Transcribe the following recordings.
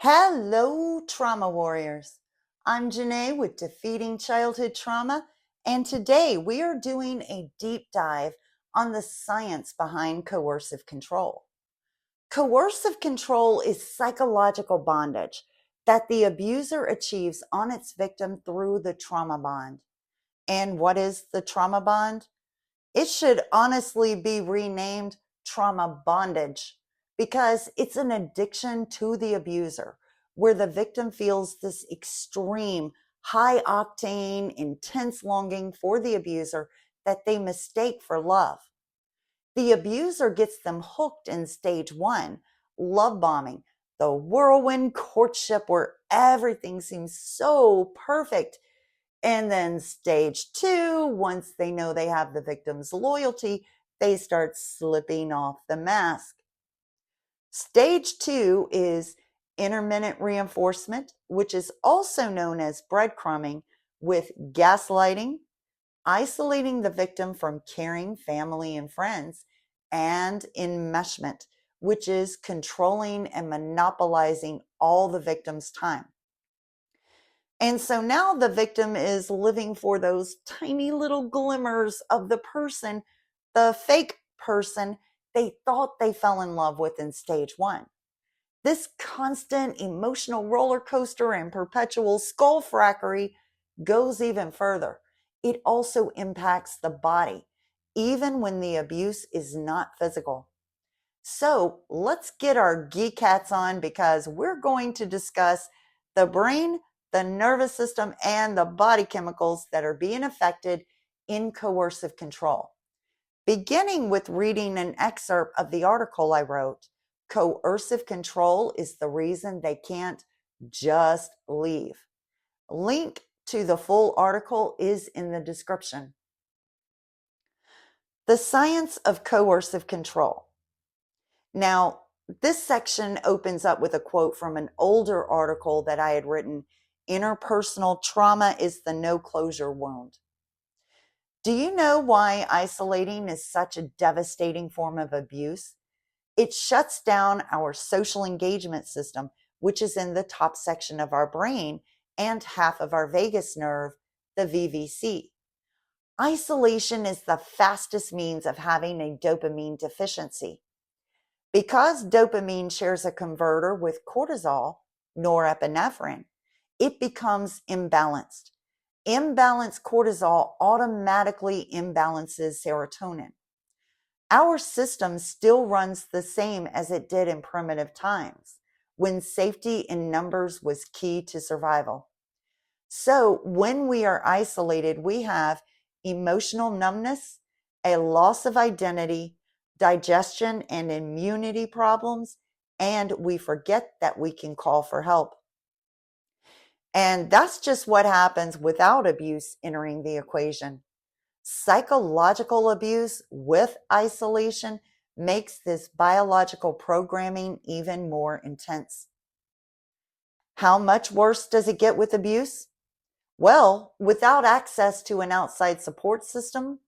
Hello, trauma warriors. I'm Janae with Defeating Childhood Trauma, and today we are doing a deep dive on the science behind coercive control. Coercive control is psychological bondage that the abuser achieves on its victim through the trauma bond. And what is the trauma bond? It should honestly be renamed trauma bondage because it's an addiction to the abuser where the victim feels this extreme, high octane, intense longing for the abuser that they mistake for love. The abuser gets them hooked in stage one, love bombing, the whirlwind courtship where everything seems so perfect. And then stage two, once they know they have the victim's loyalty, they start slipping off the mask. Stage two is intermittent reinforcement, which is also known as breadcrumbing, with gaslighting, isolating the victim from caring family and friends, and enmeshment, which is controlling and monopolizing all the victim's time. And so now the victim is living for those tiny little glimmers of the person, the fake person they thought they fell in love with in stage one. This constant emotional roller coaster and perpetual skullfrackery goes even further. It also impacts the body, even when the abuse is not physical. So let's get our geek hats on because we're going to discuss the brain, the nervous system, and the body chemicals that are being affected in coercive control. Beginning with reading an excerpt of the article I wrote, Coercive Control is the Reason They Can't Just Leave. Link to the full article is in the description. The science of coercive control. Now, this section opens up with a quote from an older article that I had written, Interpersonal Trauma is the No Closure Wound. Do you know why isolating is such a devastating form of abuse? It shuts down our social engagement system, which is in the top section of our brain and half of our vagus nerve, the VVC. Isolation is the fastest means of having a dopamine deficiency. Because dopamine shares a converter with cortisol, norepinephrine, it becomes imbalanced. Imbalanced cortisol automatically imbalances serotonin. Our system still runs the same as it did in primitive times, when safety in numbers was key to survival. So when we are isolated, we have emotional numbness, a loss of identity, digestion and immunity problems, and we forget that we can call for help. And that's just what happens without abuse entering the equation. Psychological abuse with isolation makes this biological programming even more intense. How much worse does it get with abuse? Well, without access to an outside support system,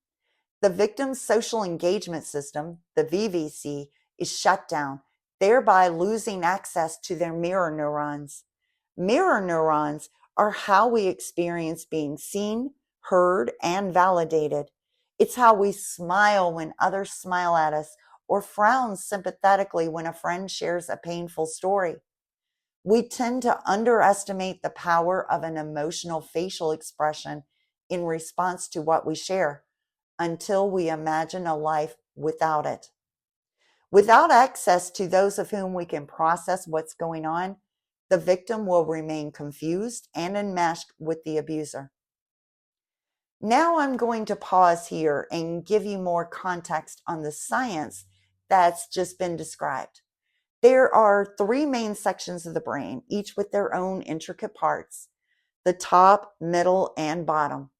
the victim's social engagement system, the VVC, is shut down, thereby losing access to their mirror neurons. Mirror neurons are how we experience being seen, heard, and validated. It's how we smile when others smile at us or frown sympathetically when a friend shares a painful story. We tend to underestimate the power of an emotional facial expression in response to what we share until we imagine a life without it. Without access to those of whom we can process what's going on, the victim will remain confused and enmeshed with the abuser. Now I'm going to pause here and give you more context on the science that's just been described. There are three main sections of the brain, each with their own intricate parts: the top, middle, and bottom.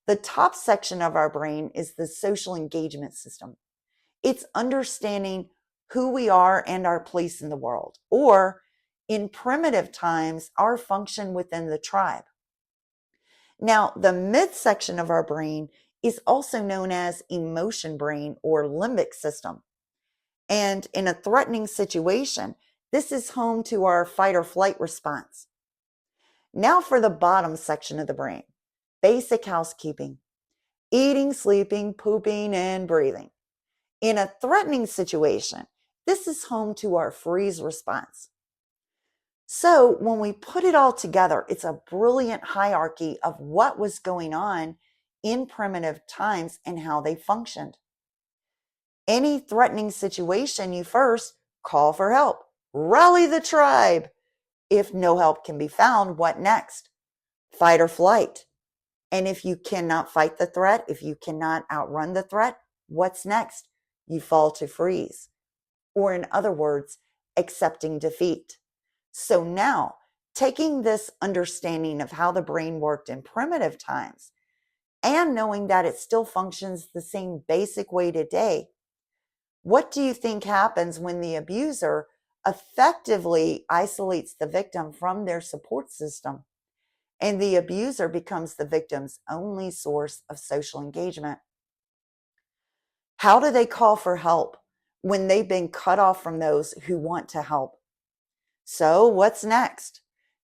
The top section of our brain is the social engagement system. It's understanding who we are and our place in the world, or in primitive times, our function within the tribe. Now, the midsection of our brain is also known as emotion brain or limbic system. And in a threatening situation, This is home to our fight or flight response. Now for the bottom section of the brain, basic housekeeping, eating, sleeping, pooping, and breathing. In a threatening situation, this is home to our freeze response. So when we put it all together, it's a brilliant hierarchy of what was going on in primitive times and how they functioned. Any threatening situation, you first call for help, rally the tribe. If no help can be found, what next? Fight or flight. And if you cannot fight the threat, if you cannot outrun the threat, what's next? You fall to freeze. Or in other words, accepting defeat. So now, taking this understanding of how the brain worked in primitive times and knowing that it still functions the same basic way today, what do you think happens when the abuser effectively isolates the victim from their support system and the abuser becomes the victim's only source of social engagement? How do they call for help when they've been cut off from those who want to help? So what's next?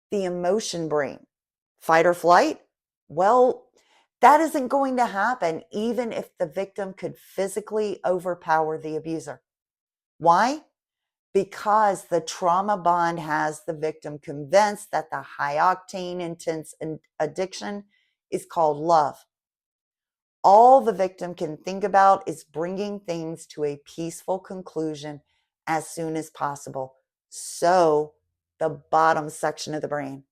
The emotion brain. Fight or flight? Well, that isn't going to happen even if the victim could physically overpower the abuser. Why? Because the trauma bond has the victim convinced that the high-octane, intense addiction is called love. All the victim can think about is bringing things to a peaceful conclusion as soon as possible. So, the bottom section of the brain,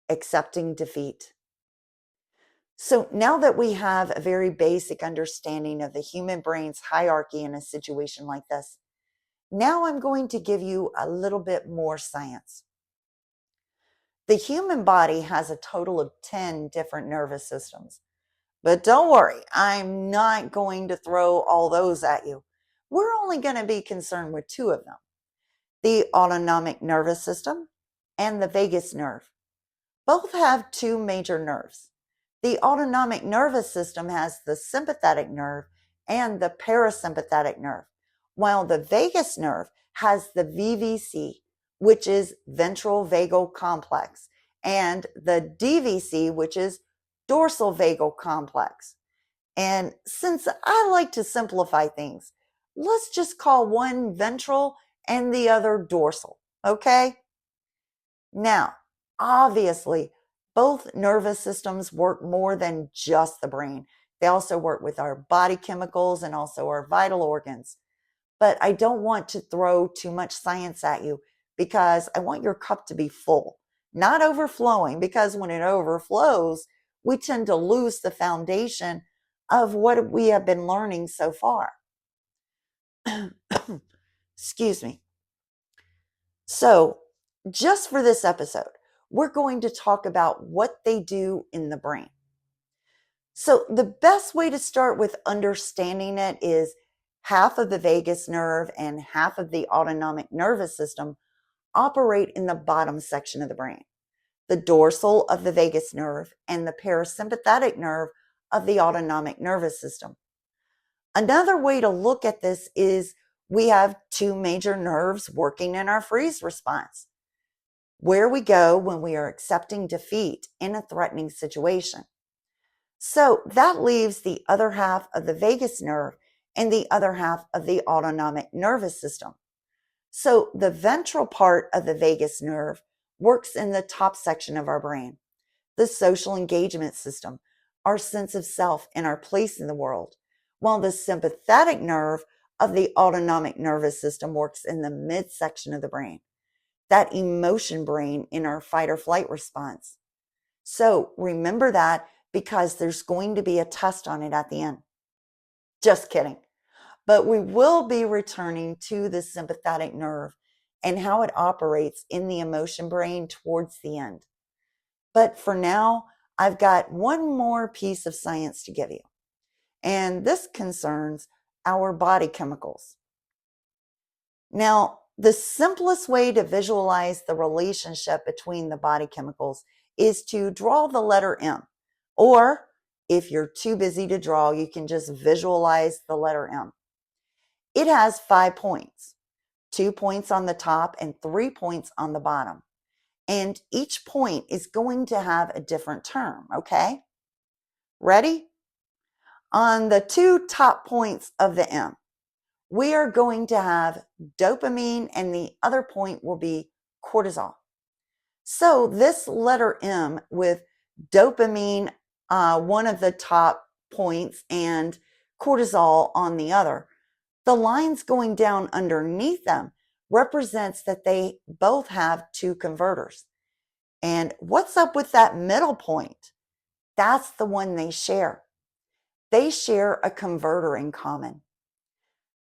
accepting defeat. So now that we have a very basic understanding of the human brain's hierarchy in a situation like this, now I'm going to give you a little bit more science. The human body has a total of 10 different nervous systems. But don't worry, I'm not going to throw all those at you. We're only going to be concerned with two of them, the autonomic nervous system and the vagus nerve. Both have two major nerves. The autonomic nervous system has the sympathetic nerve and the parasympathetic nerve, while the vagus nerve has the VVC, which is ventral vagal complex, and the DVC, which is dorsal vagal complex. And since I like to simplify things, let's just call one ventral and the other dorsal, okay? Now, obviously, both nervous systems work more than just the brain. They also work with our body chemicals and also our vital organs. But I don't want to throw too much science at you because I want your cup to be full, not overflowing, because when it overflows, we tend to lose the foundation of what we have been learning so far. Excuse me. So, just for this episode, we're going to talk about what they do in the brain. So, the best way to start with understanding it is half of the vagus nerve and half of the autonomic nervous system operate in the bottom section of the brain, the dorsal of the vagus nerve and the parasympathetic nerve of the autonomic nervous system. Another way to look at this is we have two major nerves working in our freeze response, where we go when we are accepting defeat in a threatening situation. So that leaves the other half of the vagus nerve and the other half of the autonomic nervous system. So the ventral part of the vagus nerve works in the top section of our brain, the social engagement system, our sense of self and our place in the world, while the sympathetic nerve of the autonomic nervous system works in the midsection of the brain, that emotion brain in our fight or flight response. So remember that because there's going to be a test on it at the end. Just kidding. But we will be returning to the sympathetic nerve and how it operates in the emotion brain towards the end. But for now, I've got one more piece of science to give you. And this concerns our body chemicals. Now, the simplest way to visualize the relationship between the body chemicals is to draw the letter M. Or if you're too busy to draw, you can just visualize the letter M. It has 5 points. 2 points on the top and 3 points on the bottom. And each point is going to have a different term, okay? Ready? On the 2 top points of the M, we are going to have dopamine, and the other point will be cortisol. So this letter M with dopamine, one of the top points, and cortisol on the other, the lines going down underneath them represents that they both have 2 converters. And what's up with that middle point? That's the one they share. They share a converter in common.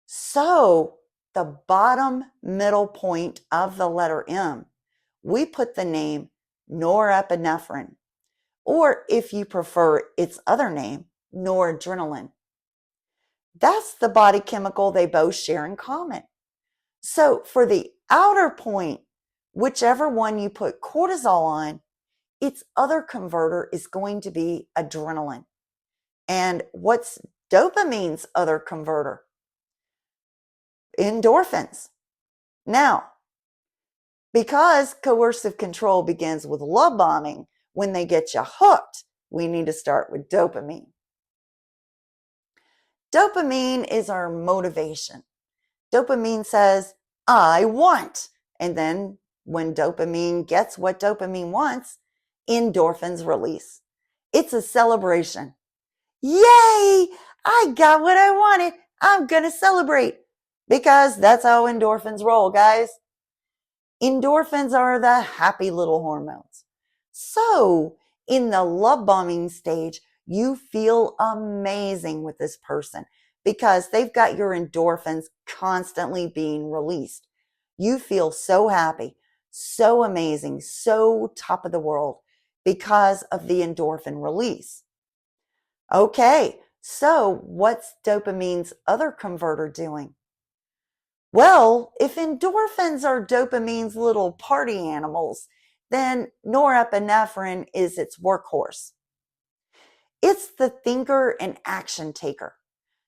So the bottom middle point of the letter M, we put the name norepinephrine, or if you prefer its other name, noradrenaline. That's the body chemical they both share in common. So for the outer point, whichever one you put cortisol on, its other converter is going to be adrenaline. And what's dopamine's other converter? Endorphins. Now, because coercive control begins with love bombing, when they get you hooked, we need to start with dopamine. Dopamine is our motivation. Dopamine says, I want. And then when dopamine gets what dopamine wants, endorphins release. It's a celebration. Yay! I got what I wanted. I'm going to celebrate. Because that's how endorphins roll, guys. Endorphins are the happy little hormones. So, in the love bombing stage, you feel amazing with this person because they've got your endorphins constantly being released. You feel so happy, so amazing, so top of the world because of the endorphin release. Okay, so what's dopamine's other converter doing? Well, if endorphins are dopamine's little party animals, then norepinephrine is its workhorse. It's the thinker and action taker.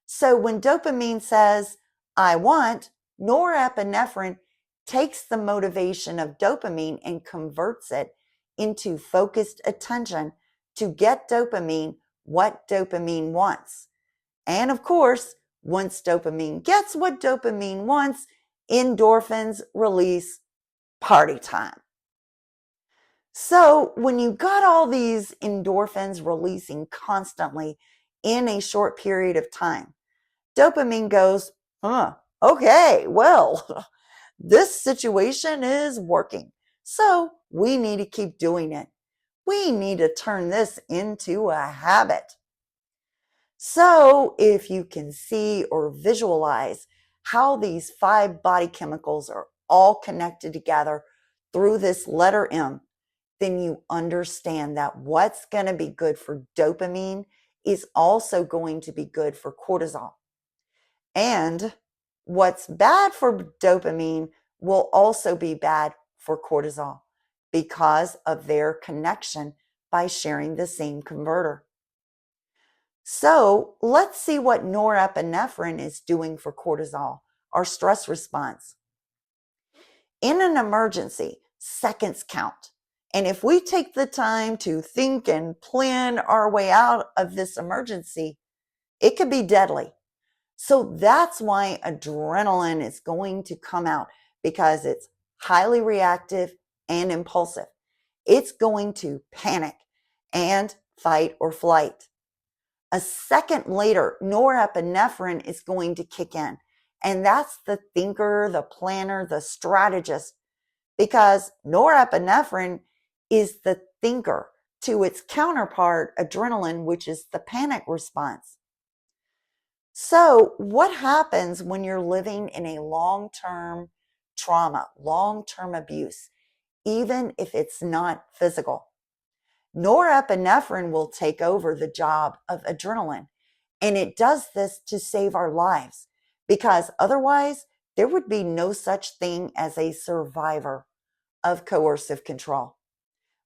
So when dopamine says, I want, norepinephrine takes the motivation of dopamine and converts it into focused attention to get dopamine what dopamine wants. And of course, once dopamine gets what dopamine wants, endorphins release, party time. So when you got all these endorphins releasing constantly in a short period of time, dopamine goes, okay, well, this situation is working. So we need to keep doing it. We need to turn this into a habit. So if you can see or visualize how these 5 body chemicals are all connected together through this letter M, then you understand that what's going to be good for dopamine is also going to be good for cortisol. And what's bad for dopamine will also be bad for cortisol because of their connection by sharing the same converter. So let's see what norepinephrine is doing for cortisol, our stress response. In an emergency, seconds count. And if we take the time to think and plan our way out of this emergency, it could be deadly. So that's why adrenaline is going to come out, because it's highly reactive and impulsive. It's going to panic and fight or flight. A second later, norepinephrine is going to kick in. And that's the thinker, the planner, the strategist, because norepinephrine is the thinker to its counterpart, adrenaline, which is the panic response. So what happens when you're living in a long-term trauma, long-term abuse, even if it's not physical? Norepinephrine will take over the job of adrenaline, and it does this to save our lives, because otherwise there would be no such thing as a survivor of coercive control.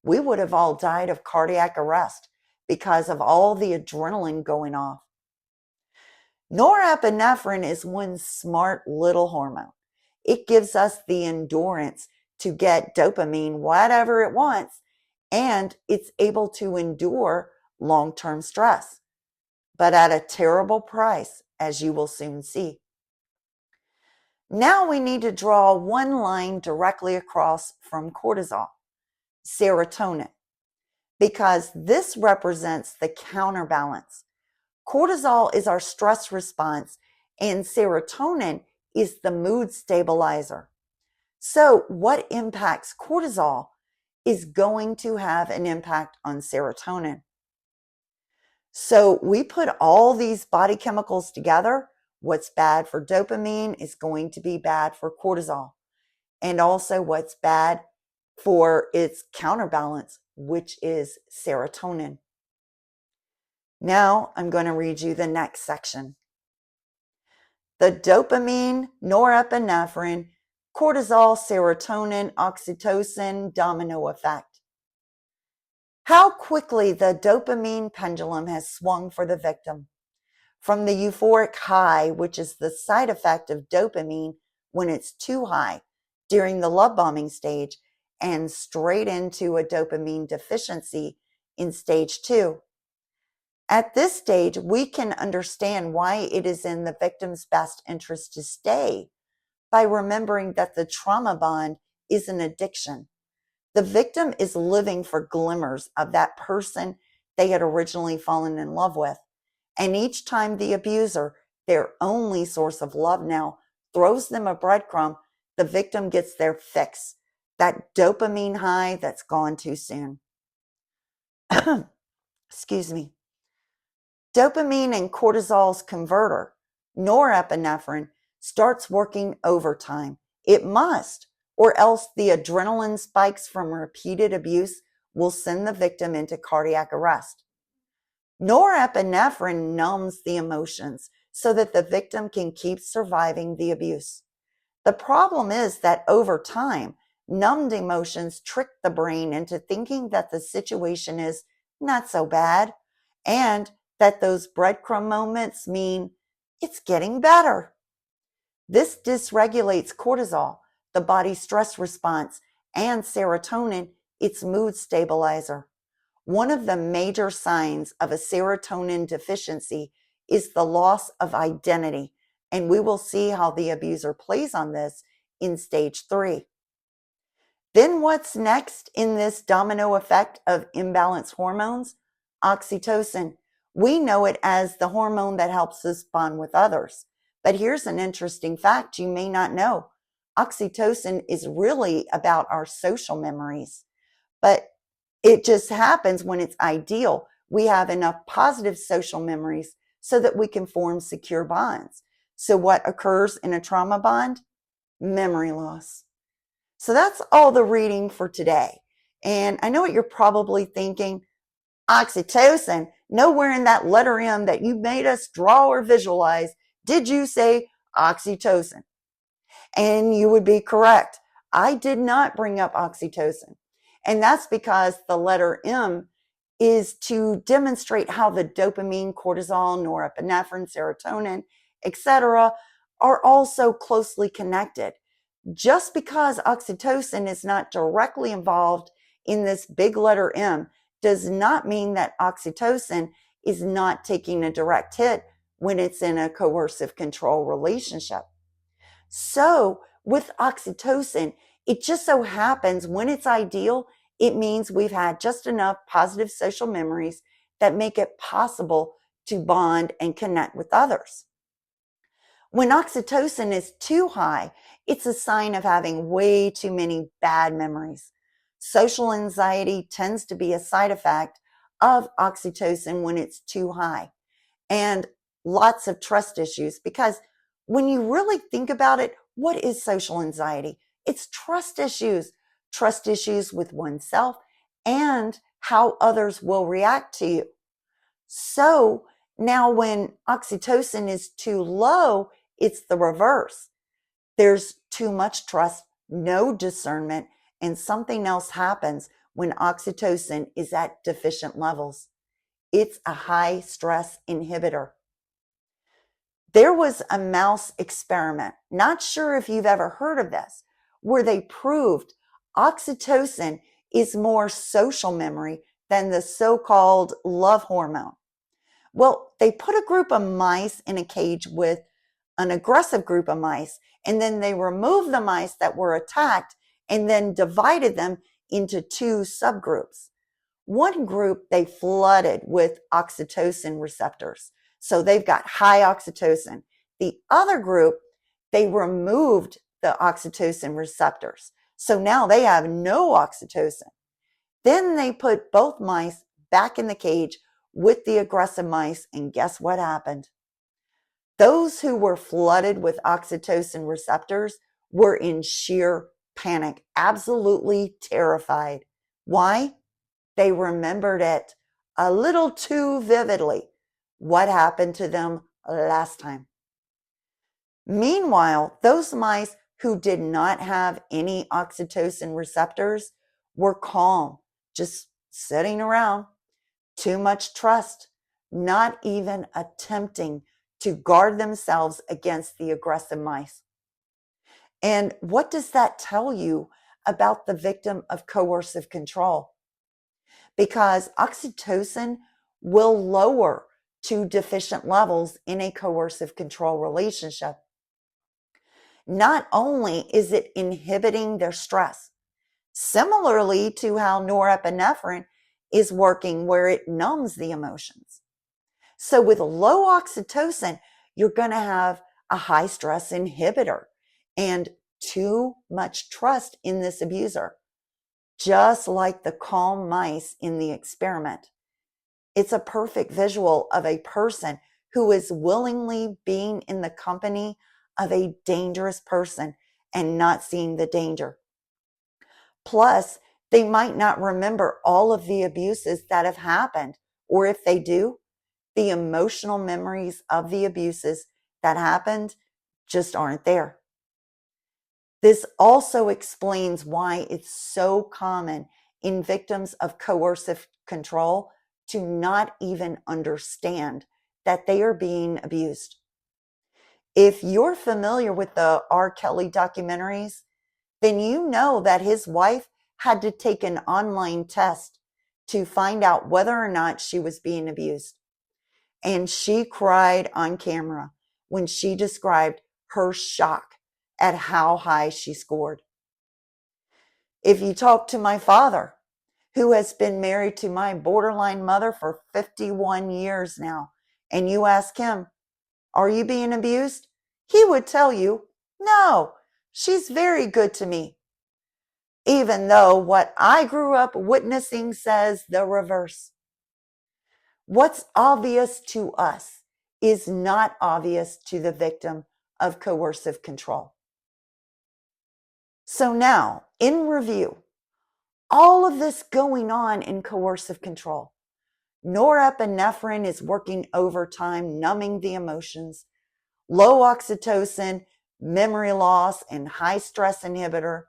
We would have all died of cardiac arrest because of all the adrenaline going off. Norepinephrine is one smart little hormone. it gives us the endurance to get dopamine, whatever it wants, and it's able to endure long-term stress, but at a terrible price, as you will soon see. Now we need to draw one line directly across from cortisol, serotonin, because this represents the counterbalance. Cortisol is our stress response, and serotonin is the mood stabilizer. So what impacts cortisol is going to have an impact on serotonin. So we put all these body chemicals together. What's bad for dopamine is going to be bad for cortisol. And also what's bad for its counterbalance, which is serotonin. Now I'm going to read you the next section. The dopamine, norepinephrine, cortisol, serotonin, oxytocin, domino effect. How quickly the dopamine pendulum has swung for the victim. From the euphoric high, which is the side effect of dopamine when it's too high during the love bombing stage, and straight into a dopamine deficiency in stage 2. At this stage, we can understand why it is in the victim's best interest to stay by remembering that the trauma bond is an addiction. The victim is living for glimmers of that person they had originally fallen in love with. And each time the abuser, their only source of love now, throws them a breadcrumb, the victim gets their fix, that dopamine high that's gone too soon. Excuse me. Dopamine and cortisol's converter, norepinephrine, starts working overtime. It must, or else the adrenaline spikes from repeated abuse will send the victim into cardiac arrest. Norepinephrine numbs the emotions so that the victim can keep surviving the abuse. The problem is that over time, numbed emotions trick the brain into thinking that the situation is not so bad, and that those breadcrumb moments mean it's getting better. This dysregulates cortisol, the body's stress response, and serotonin, its mood stabilizer. One of the major signs of a serotonin deficiency is the loss of identity, and we will see how the abuser plays on this in stage 3. Then what's next in this domino effect of imbalanced hormones? Oxytocin. We know it as the hormone that helps us bond with others. But here's an interesting fact you may not know. Oxytocin is really about our social memories. But it just happens when it's ideal. We have enough positive social memories so that we can form secure bonds. So what occurs in a trauma bond? Memory loss. So that's all the reading for today. And I know what you're probably thinking. Oxytocin, nowhere in that letter M that you made us draw or visualize did you say oxytocin. And you would be correct. I did not bring up oxytocin. And that's because the letter M is to demonstrate how the dopamine, cortisol, norepinephrine, serotonin, etc. are all so closely connected. Just because oxytocin is not directly involved in this big letter M does not mean that oxytocin is not taking a direct hit when it's in a coercive control relationship. So with oxytocin, it just so happens when it's ideal, it means we've had just enough positive social memories that make it possible to bond and connect with others. When oxytocin is too high, it's a sign of having way too many bad memories. Social anxiety tends to be a side effect of oxytocin when it's too high, and lots of trust issues, because when you really think about it, what is social anxiety? It's trust issues with oneself and how others will react to you. So now when oxytocin is too low, it's the reverse. There's too much trust, no discernment, and something else happens when oxytocin is at deficient levels. It's a high stress inhibitor. There was a mouse experiment, not sure if you've ever heard of this, where they proved oxytocin is more social memory than the so-called love hormone. Well, they put a group of mice in a cage with an aggressive group of mice, and then they removed the mice that were attacked and then divided them into two subgroups. One group they flooded with oxytocin receptors, so they've got high oxytocin. The other group, they removed the oxytocin receptors, so now they have no oxytocin. Then they put both mice back in the cage with the aggressive mice, and guess what happened? Those who were flooded with oxytocin receptors were in sheer panic, absolutely terrified. Why? They remembered it a little too vividly. What happened to them last time? Meanwhile, those mice who did not have any oxytocin receptors were calm, just sitting around. Too much trust, not even attempting to guard themselves against the aggressive mice. And what does that tell you about the victim of coercive control? Because oxytocin will lower to deficient levels in a coercive control relationship. Not only is it inhibiting their stress, similarly to how norepinephrine is working where it numbs the emotions. So with low oxytocin, you're going to have a high stress inhibitor and too much trust in this abuser, just like the calm mice in the experiment. It's a perfect visual of a person who is willingly being in the company of a dangerous person and not seeing the danger. Plus, they might not remember all of the abuses that have happened, or if they do, the emotional memories of the abuses that happened just aren't there. This also explains why it's so common in victims of coercive control to not even understand that they are being abused. If you're familiar with the R. Kelly documentaries, then you know that his wife had to take an online test to find out whether or not she was being abused. And she cried on camera when she described her shock at how high she scored. If you talk to my father, who has been married to my borderline mother for 51 years now, and you ask him, "Are you being abused?" He would tell you, "No, she's very good to me." Even though what I grew up witnessing says the reverse. What's obvious to us is not obvious to the victim of coercive control. So now, in review, all of this going on in coercive control. Norepinephrine is working overtime, numbing the emotions. Low oxytocin, memory loss, and high stress inhibitor.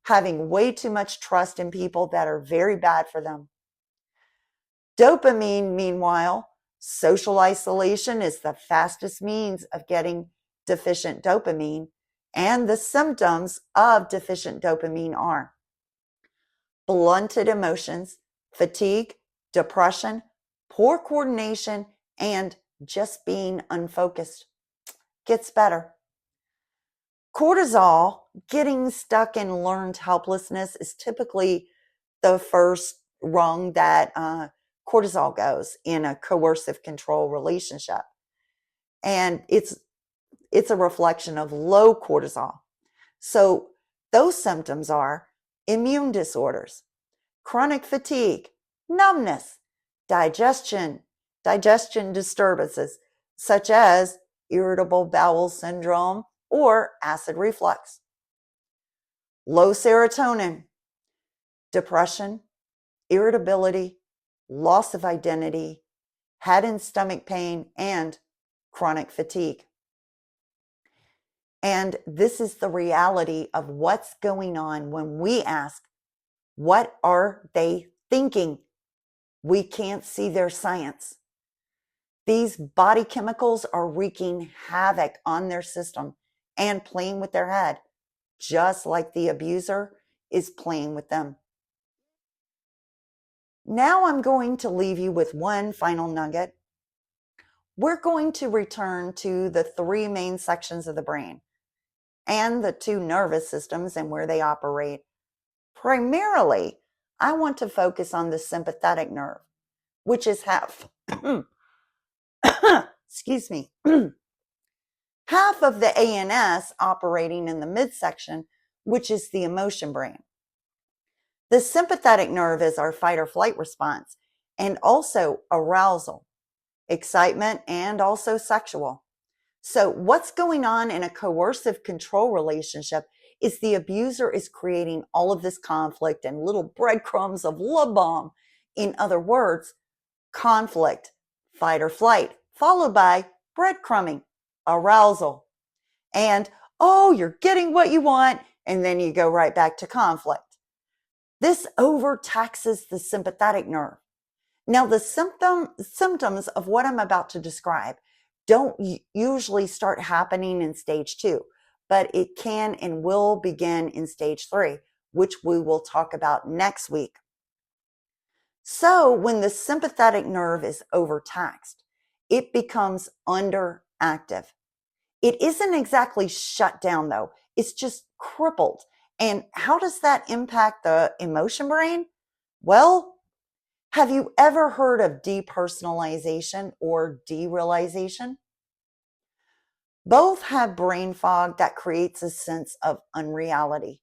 Having way too much trust in people that are very bad for them. Dopamine, meanwhile, social isolation is the fastest means of getting deficient dopamine, and the symptoms of deficient dopamine are blunted emotions, fatigue, depression, poor coordination, and just being unfocused. Gets better. Cortisol, getting stuck in learned helplessness, is typically the first rung that cortisol goes in a coercive control relationship. And it's a reflection of low cortisol. So those symptoms are immune disorders, chronic fatigue, numbness, digestion disturbances, such as irritable bowel syndrome or acid reflux. Low serotonin, depression, irritability, loss of identity, head and stomach pain, and chronic fatigue. And this is the reality of what's going on when we ask, what are they thinking? We can't see their science. These body chemicals are wreaking havoc on their system and playing with their head, just like the abuser is playing with them. Now I'm going to leave you with one final nugget. We're going to return to the three main sections of the brain and the two nervous systems and where they operate. Primarily, I want to focus on the sympathetic nerve, which is half, excuse me, half of the ANS operating in the midsection, which is the emotion brain. The sympathetic nerve is our fight or flight response and also arousal, excitement, and also sexual. So what's going on in a coercive control relationship is the abuser is creating all of this conflict and little breadcrumbs of love bomb. In other words, conflict, fight or flight, followed by breadcrumbing, arousal, and, oh, you're getting what you want, and then you go right back to conflict. This overtaxes the sympathetic nerve. Now, the symptoms of what I'm about to describe don't usually start happening in stage 2, but it can and will begin in stage 3, which we will talk about next week. So when the sympathetic nerve is overtaxed, it becomes underactive. It isn't exactly shut down though, it's just crippled. And how does that impact the emotion brain? Well, have you ever heard of depersonalization or derealization? Both have brain fog that creates a sense of unreality.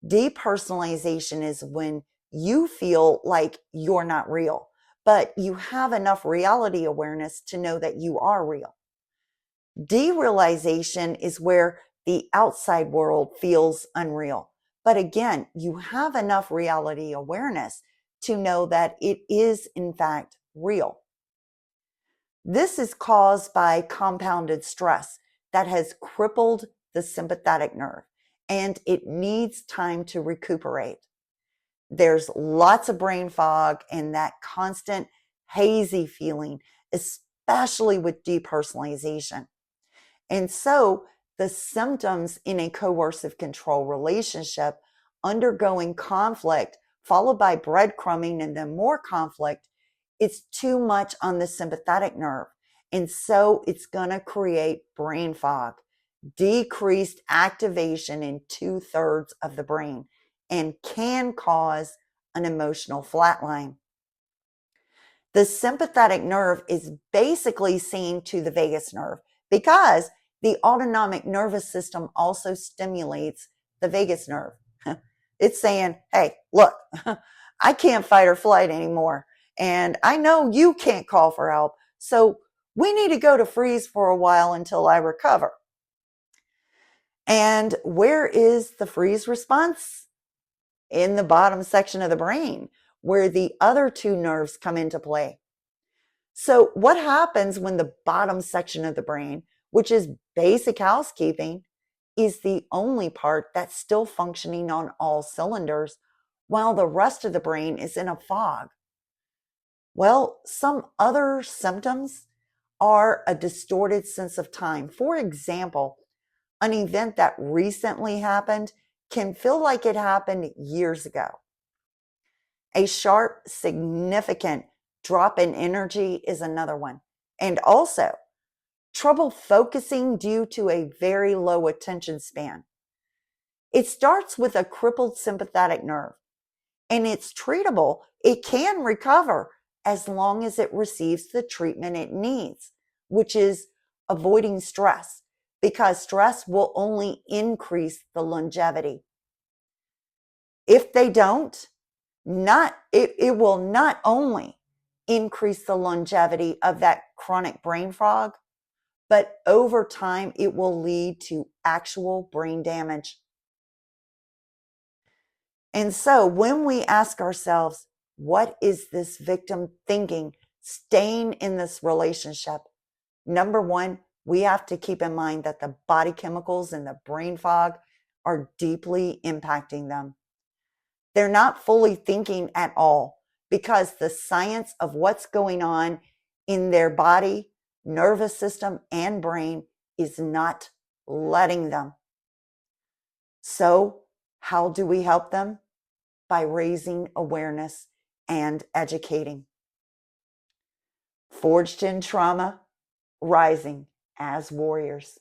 Depersonalization is when you feel like you're not real, but you have enough reality awareness to know that you are real. Derealization is where the outside world feels unreal, but again, you have enough reality awareness to know that it is in fact real. This is caused by compounded stress that has crippled the sympathetic nerve, and it needs time to recuperate. There's lots of brain fog and that constant hazy feeling, especially with depersonalization. And so the symptoms in a coercive control relationship, undergoing conflict, followed by breadcrumbing and then more conflict, it's too much on the sympathetic nerve. And so it's going to create brain fog, decreased activation in 2/3 of the brain, and can cause an emotional flatline. The sympathetic nerve is basically saying to the vagus nerve, because the autonomic nervous system also stimulates the vagus nerve. It's saying, hey, look, I can't fight or flight anymore. And I know you can't call for help. So we need to go to freeze for a while until I recover. And where is the freeze response? In the bottom section of the brain, where the other two nerves come into play. So what happens when the bottom section of the brain, which is basic housekeeping, is the only part that's still functioning on all cylinders, while the rest of the brain is in a fog? Well, some other symptoms are a distorted sense of time. For example, an event that recently happened can feel like it happened years ago. A sharp, significant drop in energy is another one. And also, trouble focusing due to a very low attention span. It starts with a crippled sympathetic nerve, and it's treatable. It can recover as long as it receives the treatment it needs, which is avoiding stress, because stress will only increase the longevity. If they don't, it will not only increase the longevity of that chronic brain fog, but over time it will lead to actual brain damage. And so when we ask ourselves, what is this victim thinking staying in this relationship? Number one, we have to keep in mind that the body chemicals and the brain fog are deeply impacting them. They're not fully thinking at all, because the science of what's going on in their body, nervous system, and brain is not letting them. So, how do we help them? By raising awareness and educating. Forged in trauma, rising as warriors.